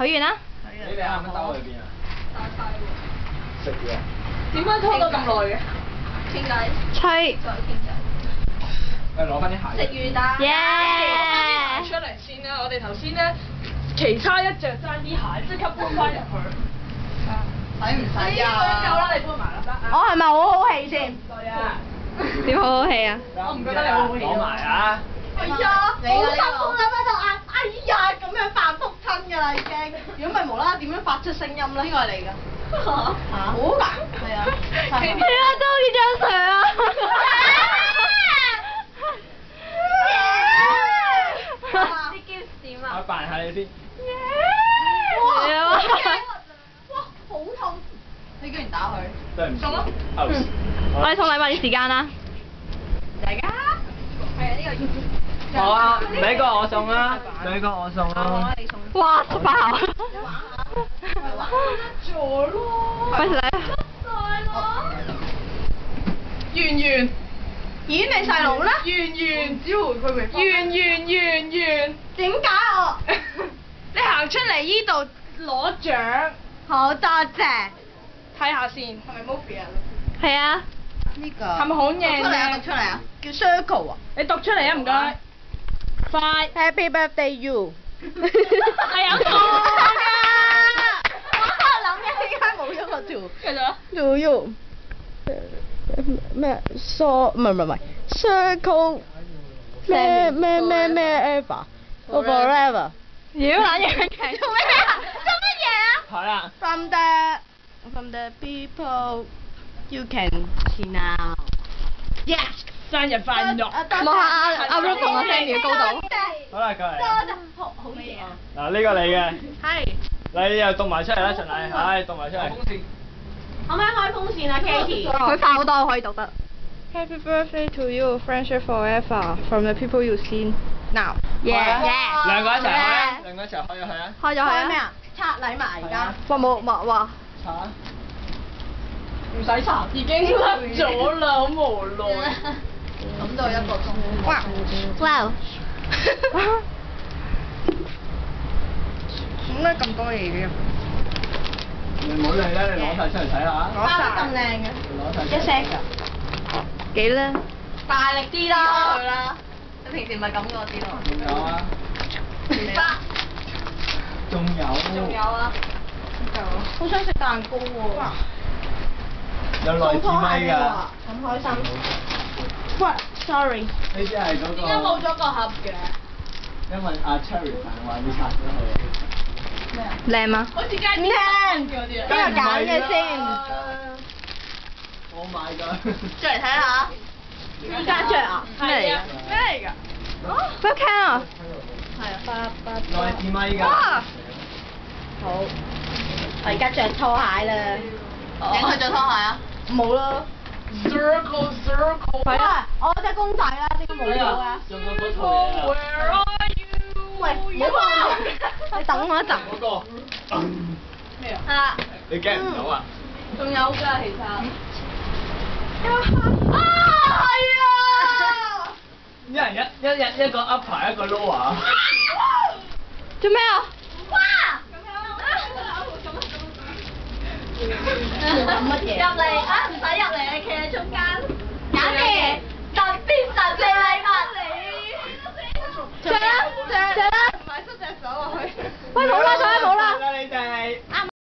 許願啦！你哋啱啱兜去邊啊？打牌喎。食嘢。點解拖到咁耐嘅？傾偈。吹。再傾偈。攞翻啲鞋。食魚蛋。耶！出嚟先啦！我哋頭先咧棋差一隻爭啲鞋，即刻搬翻入去。使唔使啊？夠啦，你搬埋啦得。我係咪好好氣先？對啊。點好好氣啊？我唔覺得你好好氣。攞埋啊！係啊，好辛苦咁喺度嗌，哎呀咁樣扮撲親㗎啦已經。如果唔係無啦啦點樣發出聲音咧？呢個係你㗎。嚇？好㗎。係啊。係啊，都好似張相啊！啲 gift 點啊？我扮下你先。哇！好痛！你居然打佢。對唔住。送咯。我哋送禮物嘅時間啦。大家。係啊，呢個要。好啊，俾個我送啦，俾個我送啦。哇！失爆！咗咯。快嚟！圓圓。咦？你細佬咧？圓圓，只會佢未翻。圓。點解我？你行出嚟依度攞獎，好多謝。睇下先。係咪 movie 啊？係啊。呢個。係咪好靚讀出嚟啊！咧讀出嚟啊！叫 circle 啊。你讀出嚟啊，唔該。快。 Happy birthday you。係有錯㗎。我諗嘅點解冇咗個 to？繼續啊。 Do you？咩 so 唔係 circle 咩 ever forever。妖懶樣嘅。做咩啊？做乜嘢啊係啦。 ？From the people you can see now。Yes。生日快樂。望下阿 Rock 同阿 Sammy 嘅高度。好啦，過嚟啊。好嘢啊！嗱，呢個你嘅，係。你又讀埋出嚟啦，順禮，唉，讀埋出嚟。可唔可以開風扇啊 Katie？佢快好多，可以讀得。 Happy birthday to you, friendship forever, from the people you see now。兩個一齊開啊！兩個一齊開咗佢啊！開咗佢啊！開咩啊？拆禮物而家。哇冇冇哇！查啊！唔使查，已經甩咗啦，好無奈。咁就1個鐘。哇！哇！點解咁多嘢嘅？你唔好理啦，你攞晒出嚟睇下。包得咁靚嘅。攞晒出嚟。幾靚？大力啲啦！你平時咪咁嗰啲咯。仲有啊！仲有啊！好想食蛋糕喎。有內置咪㗎。咁開心。喂，sorry。呢啲係嗰個。點解冇咗個盒嘅？因為阿 Cherry 話要拆咗佢。咩啊？靚嗎？好似街唔聽。邊個揀嘅先？我買㗎。着嚟睇下。依家着啊？咩嚟㗎？咩嚟㗎？咩 can 啊？係啊。內置咪㗎。哇！好。我而家着拖鞋啦。影佢着拖鞋啊？冇啦。 Circle。喂，我隻公仔啦，點解冇咗啊？仲有嗰套嘢啊！ Where are you？喂，唔好啊！你等我一陣。嗰個。咩啊？啊！你驚唔到啊？仲有㗎，其實。啊，係啊！一人一個 upper 一個 lower。做咩啊？哇！乜嘢？入嚟啊！唔使入嚟，你企喺中間。揀嚟特別神秘禮物。着啦！唔係塞隻手落去。喂，冇啦！